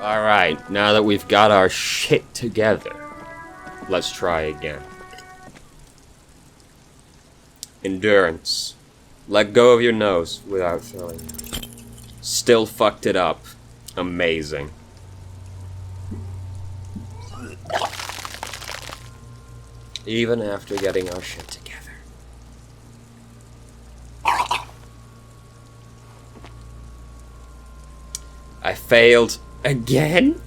Alright, now that we've got our shit together, let's try again. Endurance. Let go of your nose without filling. Still fucked it up. Amazing. Even after getting our shit together. I failed again?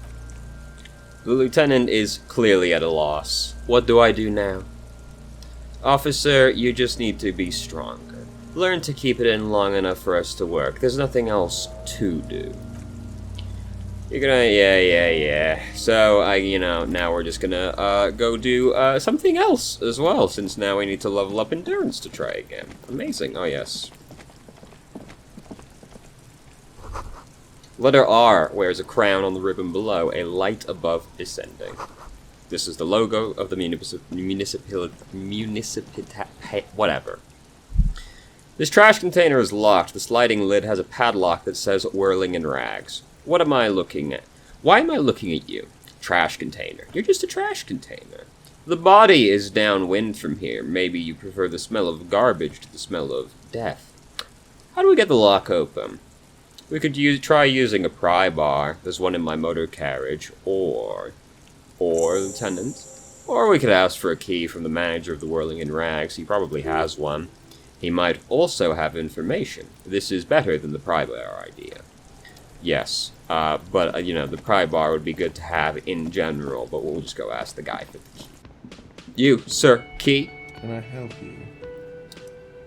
The lieutenant is clearly at a loss. What do I do now? Officer, you just need to be stronger. Learn to keep it in long enough for us to work. There's nothing else to do. You're gonna, yeah. So, now we're just gonna, go do, something else as well, since now we need to level up endurance to try again. Amazing, oh yes. Letter R wears a crown on the ribbon below, a light above descending. This is the logo of the whatever. This trash container is locked. The sliding lid has a padlock that says whirling in rags. What am I looking at? Why am I looking at you? Trash container. You're just a trash container. The body is downwind from here. Maybe you prefer the smell of garbage to the smell of death. How do we get the lock open? We could try using a pry bar. There's one in my motor carriage. Or Lieutenant. Or we could ask for a key from the manager of the Whirling in Rags. He probably has one. He might also have information. This is better than the pry bar idea. Yes, but the pry bar would be good to have in general, but we'll just go ask the guy for the key. You, sir, key? Can I help you?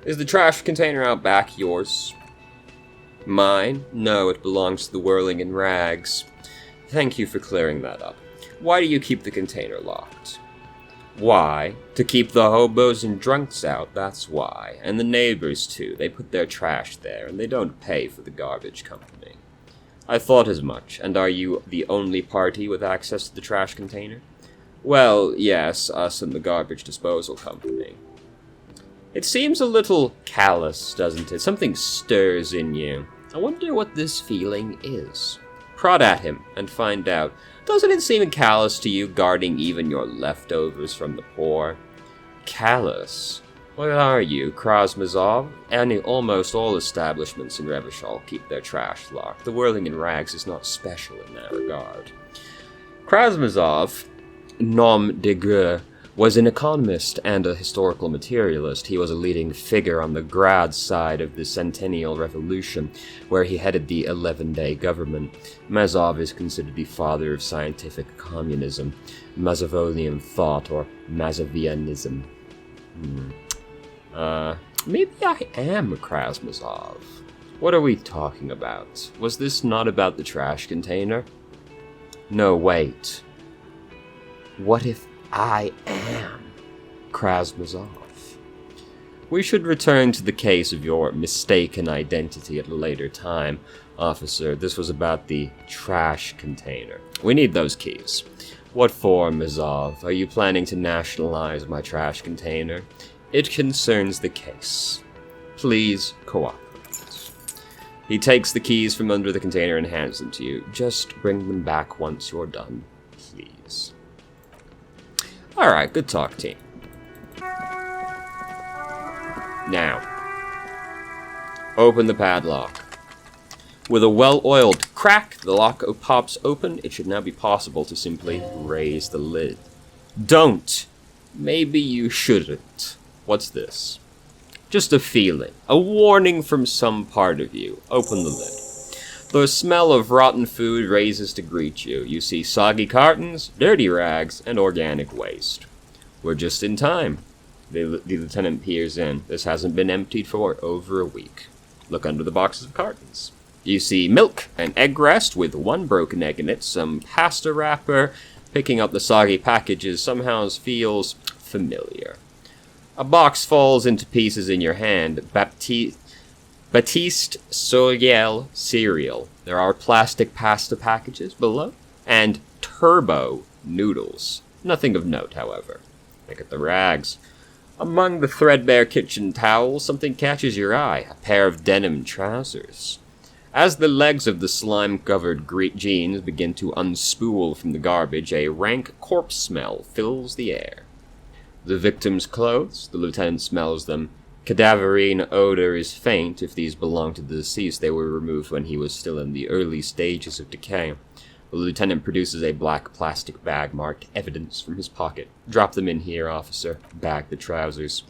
Is the trash container out back yours? Mine? No, it belongs to the Whirling in Rags. Thank you for clearing that up. Why do you keep the container locked? Why? To keep the hobos and drunks out, that's why. And the neighbors, too. They put their trash there, and they don't pay for the garbage company. I thought as much. And are you the only party with access to the trash container? Well, yes, us and the garbage disposal company. It seems a little callous, doesn't it? Something stirs in you. I wonder what this feeling is. Prod at him and find out. Doesn't it seem callous to you, guarding even your leftovers from the poor? Callous? What are you, Krasmazov? Almost all establishments in Revachol keep their trash locked. The Whirling in Rags is not special in that regard. Krasmazov, nom de guerre, was an economist and a historical materialist. He was a leading figure on the Grad side of the Centennial Revolution, where he headed the 11-day government. Mazov is considered the father of scientific communism, Mazovonian thought, or Mazovianism. Maybe I am Krasmazov. What are we talking about? Was this not about the trash container? No, wait. What if I am Krasmazov? We should return to the case of your mistaken identity at a later time. Officer, this was about the trash container. We need those keys. What for, Mazov? Are you planning to nationalize my trash container? It concerns the case. Please cooperate. He takes the keys from under the container and hands them to you. Just bring them back once you're done, please. Alright, good talk, team. Now, open the padlock. With a well-oiled crack, the lock pops open. It should now be possible to simply raise the lid. Don't! Maybe you shouldn't. What's this? Just a feeling. A warning from some part of you. Open the lid. The smell of rotten food raises to greet you. You see soggy cartons, dirty rags, and organic waste. We're just in time. The lieutenant peers in. This hasn't been emptied for over a week. Look under the boxes of cartons. You see milk, an egg rest with one broken egg in it, some pasta wrapper. Picking up the soggy packages somehow feels familiar. A box falls into pieces in your hand. Baptiste Soyel cereal. There are plastic pasta packages below, and turbo noodles. Nothing of note, however. Look at the rags. Among the threadbare kitchen towels, something catches your eye. A pair of denim trousers. As the legs of the slime-covered jeans begin to unspool from the garbage, a rank corpse smell fills the air. The victim's clothes, the lieutenant smells them. Cadaverine odor is faint. If these belong to the deceased, they were removed when he was still in the early stages of decay. The lieutenant produces a black plastic bag marked evidence from his pocket. Drop them in here, officer. Bag the trousers.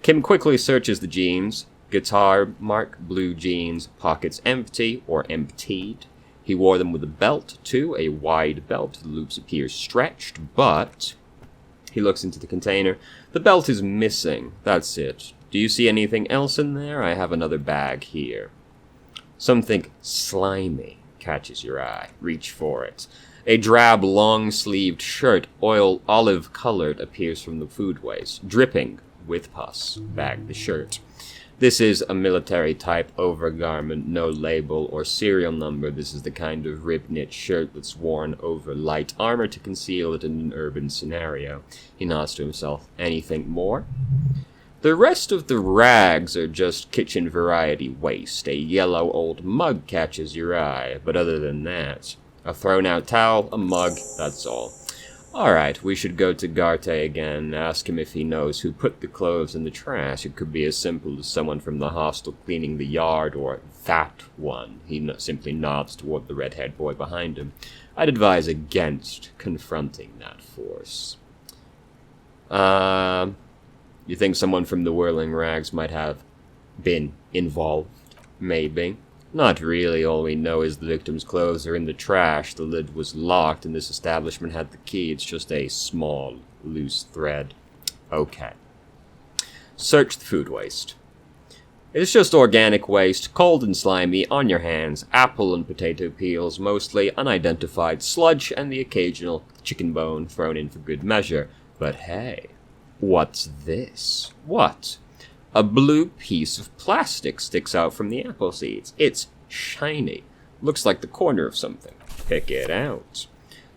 Kim quickly searches the jeans. Guitar mark, blue jeans, pockets empty or emptied. He wore them with a belt, too, a wide belt. The loops appear stretched, but... He looks into the container. The belt is missing. That's it. Do you see anything else in there? I have another bag here. Something slimy catches your eye. Reach for it. A drab, long-sleeved shirt, olive-colored, appears from the food waste, dripping with pus. Bag the shirt. This is a military-type overgarment, no label or serial number. This is the kind of rib-knit shirt that's worn over light armor to conceal it in an urban scenario. He nods to himself. Anything more? The rest of the rags are just kitchen-variety waste. A yellow old mug catches your eye, but other than that, a thrown-out towel, a mug, that's all. Alright, we should go to Garte again, ask him if he knows who put the clothes in the trash. It could be as simple as someone from the hostel cleaning the yard, or that one. He simply nods toward the red-haired boy behind him. I'd advise against confronting that force. You think someone from the Whirling Rags might have been involved? Maybe. Not really. All we know is the victim's clothes are in the trash. The lid was locked, and this establishment had the key. It's just a small, loose thread. Okay. Search the food waste. It's just organic waste, cold and slimy, on your hands. Apple and potato peels, mostly unidentified sludge, and the occasional chicken bone thrown in for good measure. But hey, what's this? What? A blue piece of plastic sticks out from the apple seeds. It's shiny. Looks like the corner of something. Pick it out.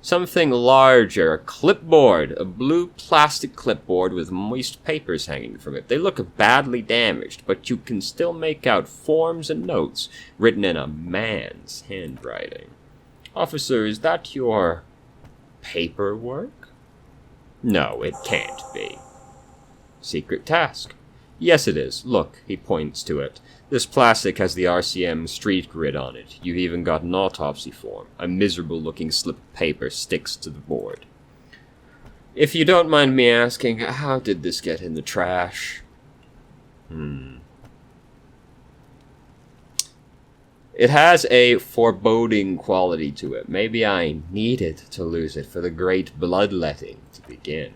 Something larger, a clipboard. A blue plastic clipboard with moist papers hanging from it. They look badly damaged, but you can still make out forms and notes written in a man's handwriting. Officer, is that your paperwork? No, it can't be. Secret task. Yes, it is. Look, he points to it. This plastic has the RCM street grid on it. You've even got an autopsy form. A miserable-looking slip of paper sticks to the board. If you don't mind me asking, how did this get in the trash? It has a foreboding quality to it. Maybe I needed to lose it for the great bloodletting to begin.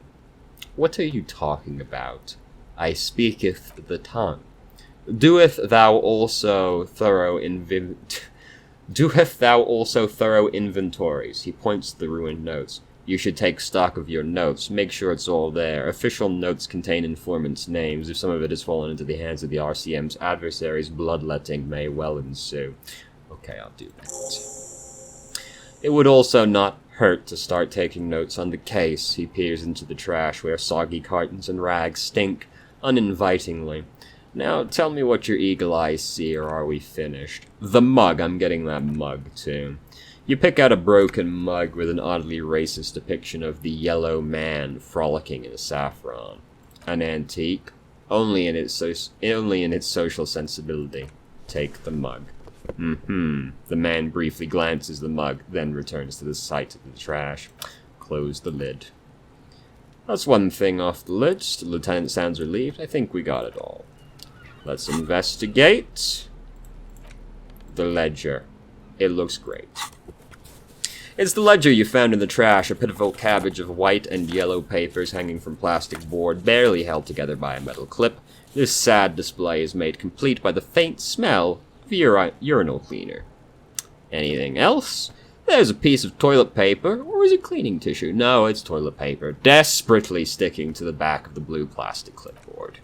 What are you talking about? I speaketh the tongue. Doeth thou also thorough inventories? He points to the ruined notes. You should take stock of your notes. Make sure it's all there. Official notes contain informants' names. If some of it has fallen into the hands of the RCM's adversaries, bloodletting may well ensue. Okay, I'll do that. It would also not hurt to start taking notes on the case. He peers into the trash where soggy cartons and rags stink uninvitingly. Now, tell me what your eagle eyes see, or are we finished? The mug. I'm getting that mug, too. You pick out a broken mug with an oddly racist depiction of the yellow man frolicking in saffron. An antique, only in its social sensibility. Take the mug. The man briefly glances the mug, then returns to the site of the trash. Close the lid. That's one thing off the list. The lieutenant sounds relieved. I think we got it all. Let's investigate. The ledger. It looks great. It's the ledger you found in the trash, a pitiful cabbage of white and yellow papers hanging from plastic board, barely held together by a metal clip. This sad display is made complete by the faint smell of urinal cleaner. Anything else? There's a piece of toilet paper, or is it cleaning tissue? No, it's toilet paper, desperately sticking to the back of the blue plastic clipboard.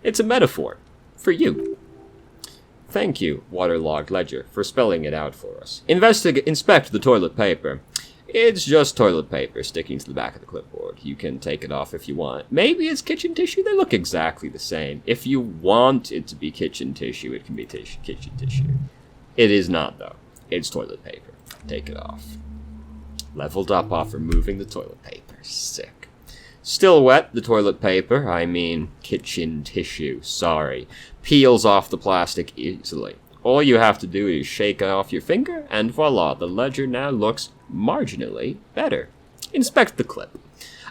It's a metaphor. For you. Thank you, waterlogged ledger, for spelling it out for us. Inspect the toilet paper. It's just toilet paper sticking to the back of the clipboard. You can take it off if you want. Maybe it's kitchen tissue? They look exactly the same. If you want it to be kitchen tissue, it can be kitchen tissue. It is not, though. It's toilet paper. Take it off. Leveled up off removing the toilet paper. Sick. Still wet, the toilet paper, I mean kitchen tissue, sorry, peels off the plastic easily. All you have to do is shake off your finger, and voila, the ledger now looks marginally better. Inspect the clip.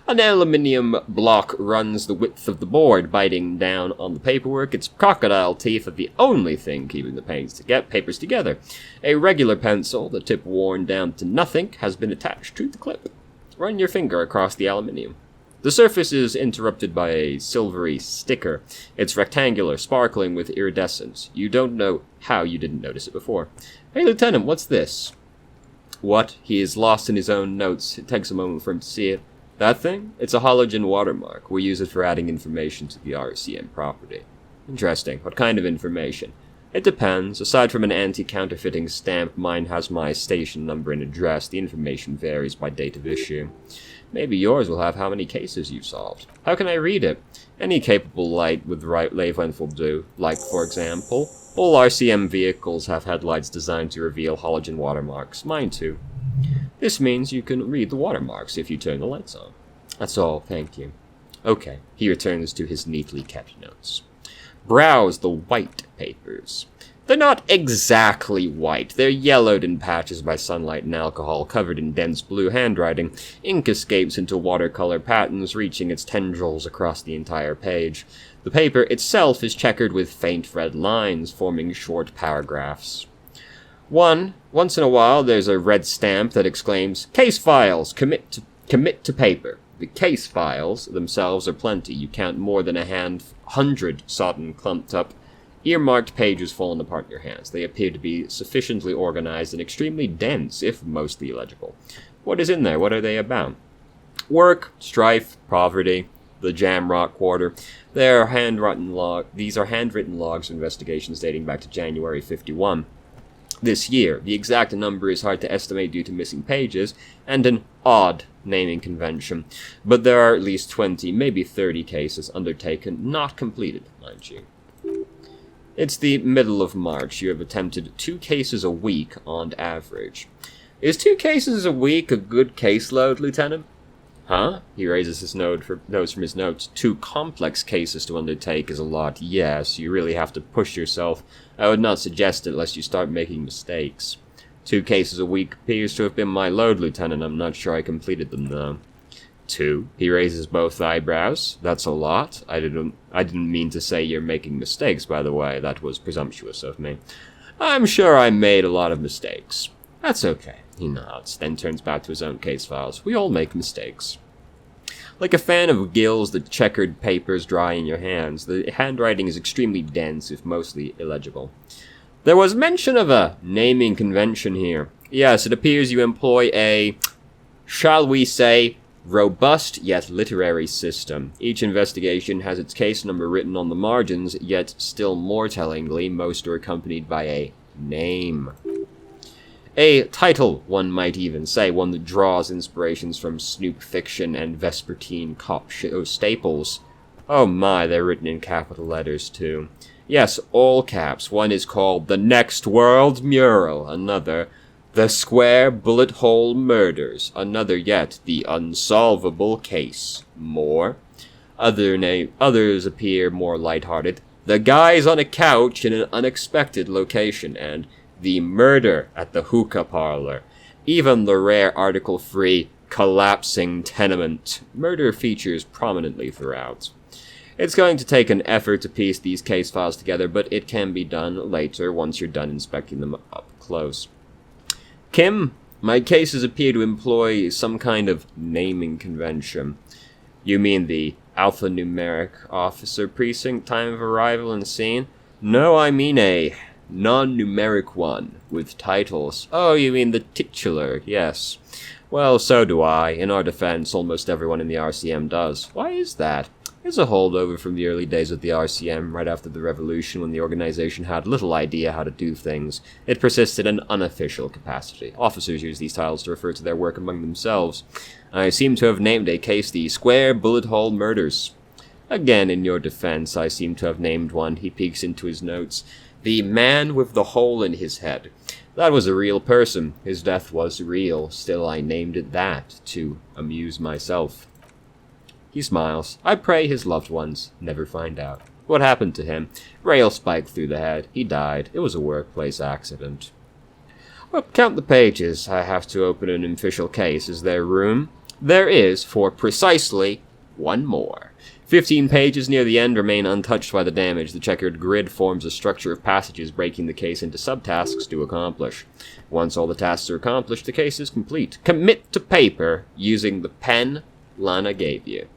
An aluminium block runs the width of the board. Biting down on the paperwork, its crocodile teeth are the only thing keeping the papers together. A regular pencil, the tip worn down to nothing, has been attached to the clip. Run your finger across the aluminium. The surface is interrupted by a silvery sticker. It's rectangular, sparkling with iridescence. You don't know how you didn't notice it before. Hey, Lieutenant, what's this? What? He is lost in his own notes. It takes a moment for him to see it. That thing? It's a halogen watermark. We use it for adding information to the RCM property. Interesting. What kind of information? It depends. Aside from an anti-counterfeiting stamp, mine has my station number and address. The information varies by date of issue. Maybe yours will have how many cases you've solved. How can I read it? Any capable light with the right wavelength will do. Like, for example, all RCM vehicles have headlights designed to reveal halogen watermarks. Mine too. This means you can read the watermarks if you turn the lights on. That's all, thank you. Okay, he returns to his neatly kept notes. Browse the white papers. They're not exactly white. They're yellowed in patches by sunlight and alcohol, covered in dense blue handwriting. Ink escapes into watercolor patterns, reaching its tendrils across the entire page. The paper itself is checkered with faint red lines, forming short paragraphs. Once in a while, there's a red stamp that exclaims, "Case files! Commit to paper." The case files themselves are plenty. You count more than 100 sodden, clumped up, earmarked pages falling apart in your hands. They appear to be sufficiently organized and extremely dense, if mostly illegible. What is in there? What are they about? Work, strife, poverty, the Jamrock Quarter. These are handwritten logs of investigations dating back to January 51. This year. The exact number is hard to estimate due to missing pages and an odd naming convention, but there are at least 20, maybe 30 cases undertaken, not completed, mind you. It's the middle of March. You have attempted 2 cases a week on average. Is 2 cases a week a good caseload, Lieutenant? Huh? He raises his notes from his notes. 2 complex cases to undertake is a lot. Yes, you really have to push yourself. I would not suggest it unless you start making mistakes. 2 cases a week appears to have been my load, Lieutenant. I'm not sure I completed them, though. 2? He raises both eyebrows. That's a lot. I didn't mean to say you're making mistakes, by the way. That was presumptuous of me. I'm sure I made a lot of mistakes. That's okay. He nods, then turns back to his own case files. We all make mistakes. Like a fan of gills, the checkered papers dry in your hands. The handwriting is extremely dense, if mostly illegible. There was mention of a naming convention here. Yes, it appears you employ a, shall we say, robust yet literary system. Each investigation has its case number written on the margins, yet still more tellingly, most are accompanied by a name. A title, one might even say, one that draws inspirations from Snoop fiction and Vespertine cop show staples. Oh my, they're written in capital letters, too. Yes, all caps. One is called The Next World Mural, another, The Square Bullet Hole Murders, another yet, The Unsolvable Case. More. Others appear more lighthearted. The Guys on a Couch in an Unexpected Location, and The Murder at the Hookah Parlor. Even the rare article-free Collapsing Tenement. Murder features prominently throughout. It's going to take an effort to piece these case files together, but it can be done later once you're done inspecting them up close. Kim, my cases appear to employ some kind of naming convention. You mean the alphanumeric officer precinct, time of arrival and scene? No, I mean a non-numeric one, with titles. Oh, you mean the titular, yes. Well, so do I. In our defense, almost everyone in the RCM does. Why is that? It's a holdover from the early days of the RCM, right after the revolution, when the organization had little idea how to do things. It persisted in an unofficial capacity. Officers use these titles to refer to their work among themselves. I seem to have named a case the Square Bullet Hole Murders. Again, in your defense, I seem to have named one. He peeks into his notes. The man with the hole in his head. That was a real person. His death was real. Still, I named it that, to amuse myself. He smiles. I pray his loved ones never find out. What happened to him? Rail spiked through the head. He died. It was a workplace accident. Well, count the pages. I have to open an official case. Is there room? There is, for precisely one more. 15 pages near the end remain untouched by the damage. The checkered grid forms a structure of passages, breaking the case into subtasks to accomplish. Once all the tasks are accomplished, the case is complete. Commit to paper using the pen Lana gave you.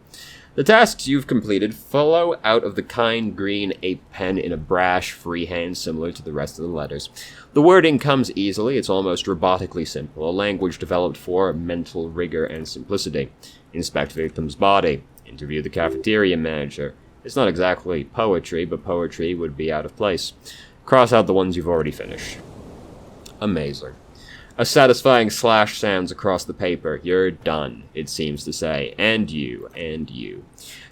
The tasks you've completed follow out of the kind green ape pen in a brash freehand similar to the rest of the letters. The wording comes easily, it's almost robotically simple, a language developed for mental rigor and simplicity. Inspect victim's body. Interview the cafeteria manager. It's not exactly poetry, but poetry would be out of place. Cross out the ones you've already finished. Amazing. A satisfying slash sounds across the paper. You're done, it seems to say. And you, and you.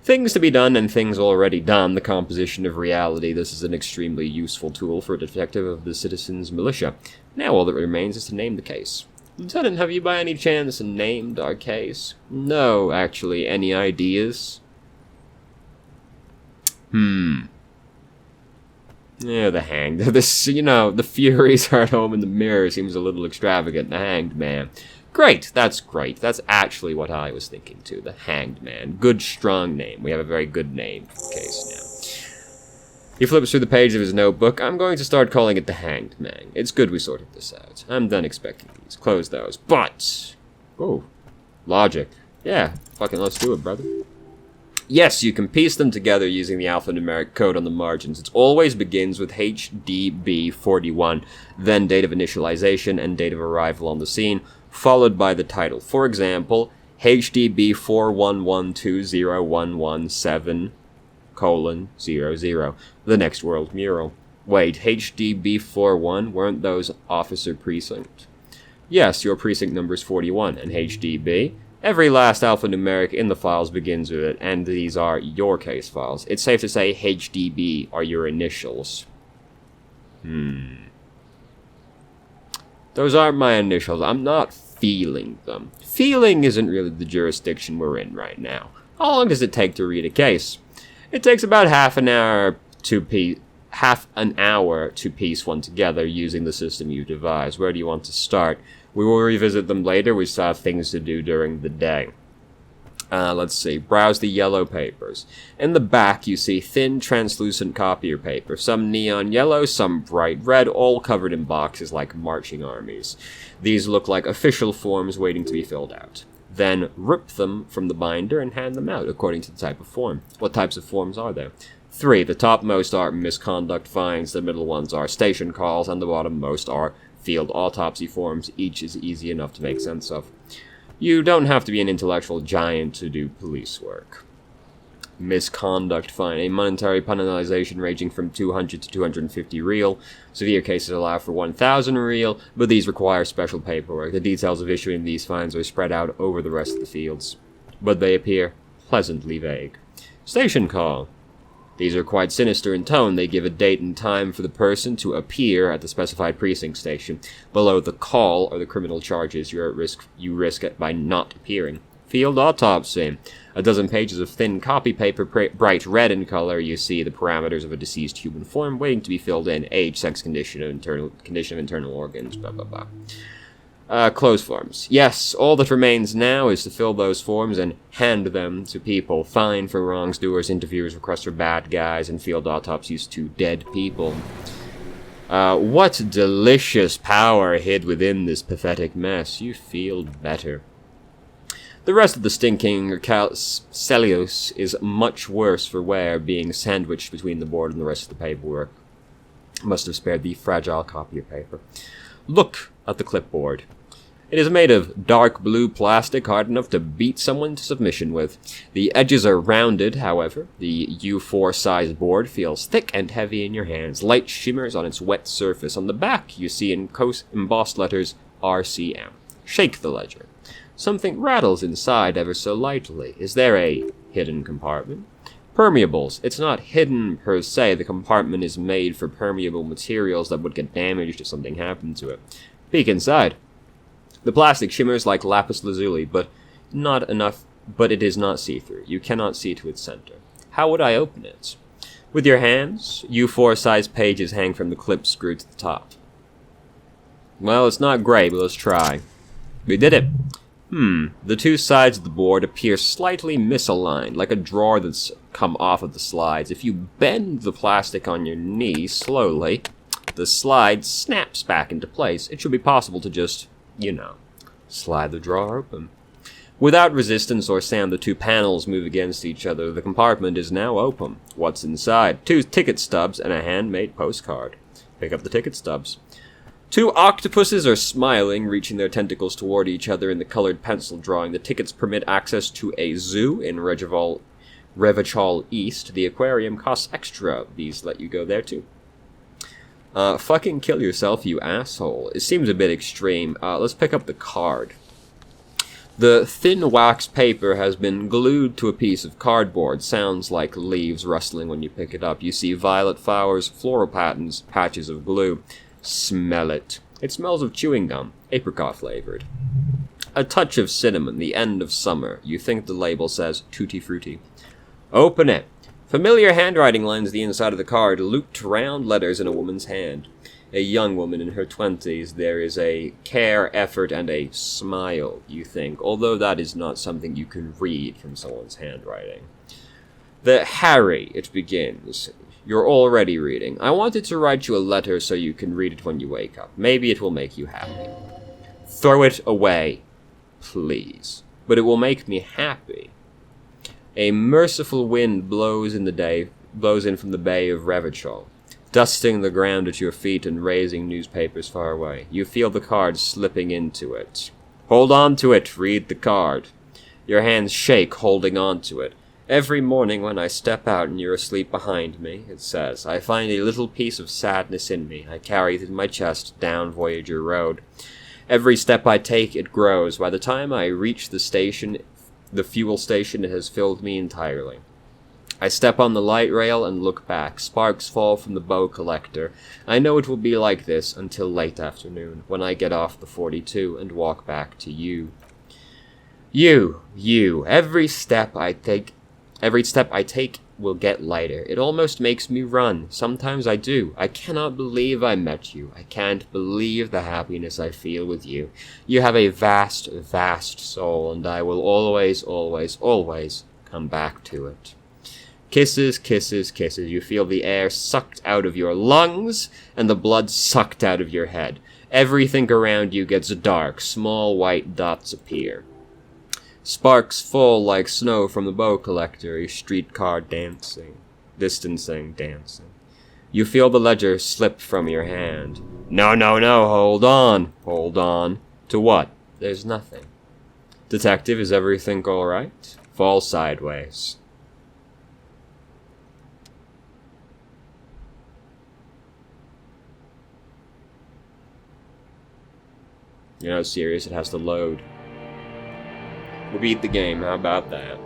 Things to be done and things already done. The composition of reality. This is an extremely useful tool for a detective of the citizens' militia. Now all that remains is to name the case. Lieutenant, have you by any chance named our case? No, actually. Any ideas? Yeah, the hanged. The Furies are at home in the mirror seems a little extravagant. The Hanged Man. Great, that's great. That's actually what I was thinking too. The Hanged Man. Good, strong name. We have a very good name for the case now. He flips through the page of his notebook. I'm going to start calling it the Hanged Man. It's good we sorted this out. I'm done expecting these. Close those. But... oh, logic. Yeah, fucking let's do it, brother. Yes, you can piece them together using the alphanumeric code on the margins. It always begins with HDB41, then date of initialization and date of arrival on the scene, followed by the title. For example, HDB41120117:00, the next world mural. Wait, HDB41, weren't those officer precinct? Yes, your precinct number is 41, and HDB... every last alphanumeric in the files begins with it, and these are your case files. It's safe to say HDB are your initials. Those aren't my initials. I'm not feeling them. Feeling isn't really the jurisdiction we're in right now. How long does it take to read a case? It takes about half an hour to piece one together using the system you devised. Where do you want to start? We will revisit them later. We still have things to do during the day. Let's see. Browse the yellow papers. In the back, you see thin, translucent copier paper. Some neon yellow, some bright red, all covered in boxes like marching armies. These look like official forms waiting to be filled out. Then rip them from the binder and hand them out according to the type of form. What types of forms are there? 3. The topmost are misconduct fines, the middle ones are station calls, and the bottommost are field autopsy forms. Each is easy enough to make sense of. You don't have to be an intellectual giant to do police work. Misconduct fine. A monetary penalization ranging from 200 to 250 real. Severe cases allow for 1,000 real, but these require special paperwork. The details of issuing these fines are spread out over the rest of the fields, but they appear pleasantly vague. Station call. These are quite sinister in tone. They give a date and time for the person to appear at the specified precinct station. Below the call are the criminal charges you risk by not appearing. Field autopsy. A dozen pages of thin copy paper, bright red in color. You see the parameters of a deceased human form waiting to be filled in. Age, sex, condition of internal organs, blah, blah, blah. Closed forms. Yes, all that remains now is to fill those forms and hand them to people. Fine for wrongdoers, interviewers, requests for bad guys, and field autopsies to dead people. What delicious power hid within this pathetic mess. You feel better. The rest of the stinking cellulose is much worse for wear, being sandwiched between the board and the rest of the paperwork. Must have spared the fragile copier paper. Look at the clipboard. It is made of dark blue plastic hard enough to beat someone to submission with. The edges are rounded, however. The U4 size board feels thick and heavy in your hands. Light shimmers on its wet surface. On the back, you see in embossed letters RCM. Shake the ledger. Something rattles inside ever so lightly. Is there a hidden compartment? Permeables. It's not hidden per se. The compartment is made for permeable materials that would get damaged if something happened to it. Peek inside. The plastic shimmers like lapis lazuli, but it is not see-through. You cannot see to its center. How would I open it? With your hands, U4 size pages hang from the clip screwed to the top. Well, it's not great, but let's try. We did it. The two sides of the board appear slightly misaligned, like a drawer that's come off of the slides. If you bend the plastic on your knee slowly, the slide snaps back into place. It should be possible to just, slide the drawer open. Without resistance or sound, the two panels move against each other. The compartment is now open. What's inside? 2 ticket stubs and a handmade postcard. Pick up the ticket stubs. 2 octopuses are smiling, reaching their tentacles toward each other in the colored pencil drawing. The tickets permit access to a zoo in Revachol East. The aquarium costs extra. These let you go there too. Fucking kill yourself, you asshole. It seems a bit extreme. Let's pick up the card. The thin wax paper has been glued to a piece of cardboard. Sounds like leaves rustling when you pick it up. You see violet flowers, floral patches of glue. Smell it. It smells of chewing gum, apricot flavored. A touch of cinnamon, the end of summer. You think the label says tutti frutti. Open it. Familiar handwriting lines the inside of the card, looped round letters in a woman's hand. A young woman in her 20s. There is a care, effort, and a smile, you think, although that is not something you can read from someone's handwriting. Harry, it begins. You're already reading. I wanted to write you a letter so you can read it when you wake up. Maybe it will make you happy. Throw it away, please. But it will make me happy. A merciful wind blows in from the bay of Revachol, dusting the ground at your feet and raising newspapers far away. You feel the card slipping into it. Hold on to it. Read the card. Your hands shake holding on to it. Every morning when I step out and you're asleep behind me, it says, I find a little piece of sadness in me. I carry it in my chest down Voyager Road. Every step I take, it grows. By the time I reach the fuel station, it has filled me entirely. I step on the light rail and look back. Sparks fall from the bow collector. I know it will be like this until late afternoon, when I get off the 42 and walk back to you. You. Every step I take will get lighter. It almost makes me run. Sometimes I do. I cannot believe I met you. I can't believe the happiness I feel with you. You have a vast, vast soul, and I will always, always, always come back to it. Kisses, kisses, kisses. You feel the air sucked out of your lungs and the blood sucked out of your head. Everything around you gets dark. Small white dots appear. Sparks fall like snow from the bow collector, a streetcar distancing. You feel the ledger slip from your hand. No, hold on. To what? There's nothing. Detective, is everything all right? Fall sideways. You're not serious, it has to load. We beat the game, how about that?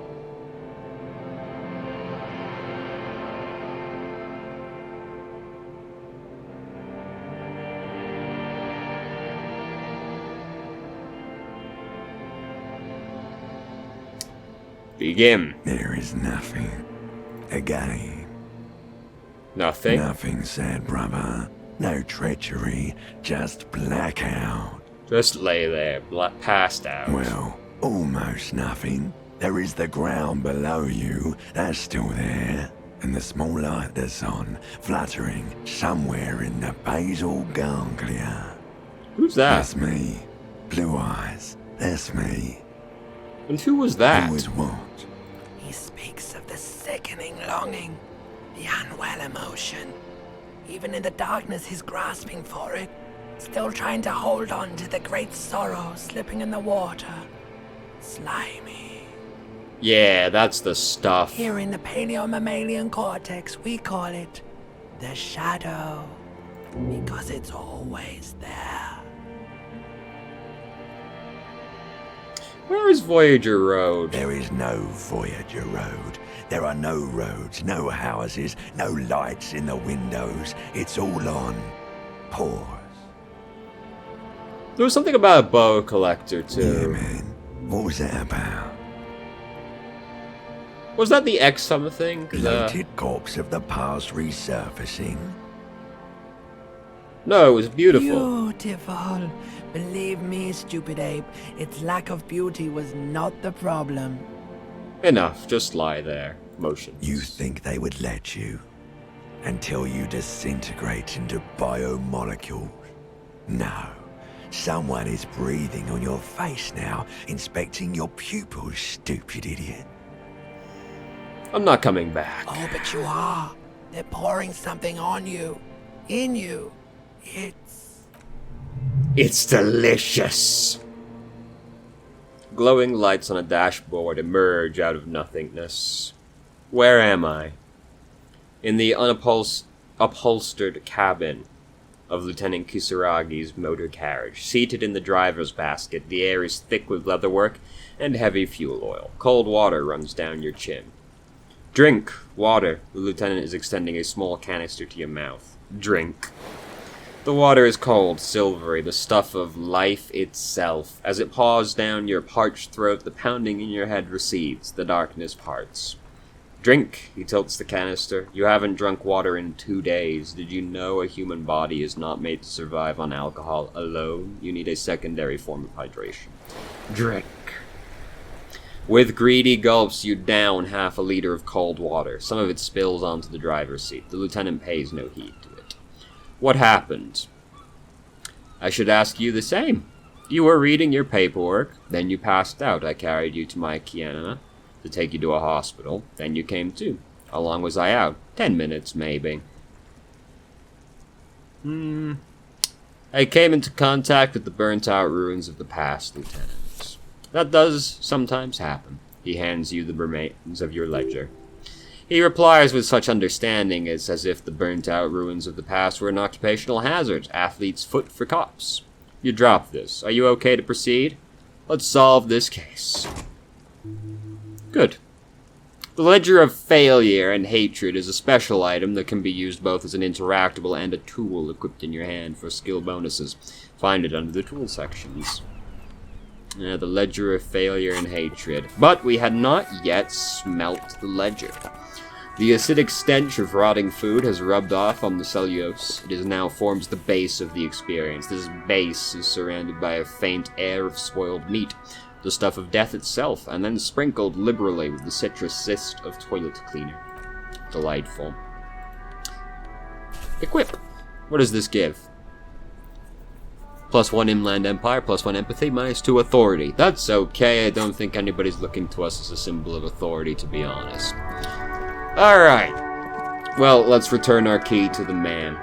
Begin. There is nothing. Again. Nothing? Nothing, sad brother. No treachery, just blackout. Just lay there, passed out. Well, almost nothing. There is the ground below you, that's still there. And the small light that's on, fluttering somewhere in the basal ganglia. Who's that? That's me. Blue eyes. That's me. And who was that? Who is what? He speaks of the sickening longing, the unwell emotion. Even in the darkness he's grasping for it, still trying to hold on to the great sorrow slipping in the water. Slimy. Yeah, that's the stuff. Here in the paleomammalian cortex, we call it the shadow, because it's always there. Where is Voyager Road? There is no Voyager Road. There are no roads, no houses, no lights in the windows. It's all on pause. There was something about a boa collector, Yeah, too. man. What was that about? Was that the X-Summer thing? Bloated corpse of the past resurfacing. No, it was beautiful. Beautiful. Believe me, stupid ape, its lack of beauty was not the problem. Enough, just lie there, motionless. You think they would let you? Until you disintegrate into biomolecules? No. Someone is breathing on your face now, inspecting your pupils, stupid idiot. I'm not coming back. Oh, but you are. They're pouring something on you. In you. It's delicious. Glowing lights on a dashboard emerge out of nothingness. Where am I? In the upholstered cabin of Lieutenant Kisaragi's motor carriage. Seated in the driver's basket, the air is thick with leatherwork and heavy fuel oil. Cold water runs down your chin. Drink water. The lieutenant is extending a small canister to your mouth. Drink. The water is cold, silvery, the stuff of life itself. As it pours down your parched throat, the pounding in your head recedes, the darkness parts. Drink, he tilts the canister. You haven't drunk water in 2 days. Did you know a human body is not made to survive on alcohol alone? You need a secondary form of hydration. Drink. With greedy gulps, you down half a liter of cold water. Some of it spills onto the driver's seat. The lieutenant pays no heed to it. What happened? I should ask you the same. You were reading your paperwork, then you passed out. I carried you to my Kiana to take you to a hospital, then you came to. How long was I out? 10 minutes, maybe. I came into contact with the burnt-out ruins of the past, Lieutenant. That does sometimes happen. He hands you the remains of your ledger. He replies with such understanding as if the burnt-out ruins of the past were an occupational hazard, athlete's foot for cops. You drop this. Are you okay to proceed? Let's solve this case. Good. The Ledger of Failure and Hatred is a special item that can be used both as an interactable and a tool equipped in your hand for skill bonuses. Find it under the tool sections. The Ledger of Failure and Hatred. But we had not yet smelt the ledger. The acidic stench of rotting food has rubbed off on the cellulose. It now forms the base of the experience. This base is surrounded by a faint air of spoiled meat, the stuff of death itself, and then sprinkled liberally with the citrus zest of toilet cleaner. Delightful. Equip. What does this give? +1 Inland Empire, +1 Empathy, -2 Authority. That's okay, I don't think anybody's looking to us as a symbol of authority, to be honest. Alright. Well, let's return our key to the man.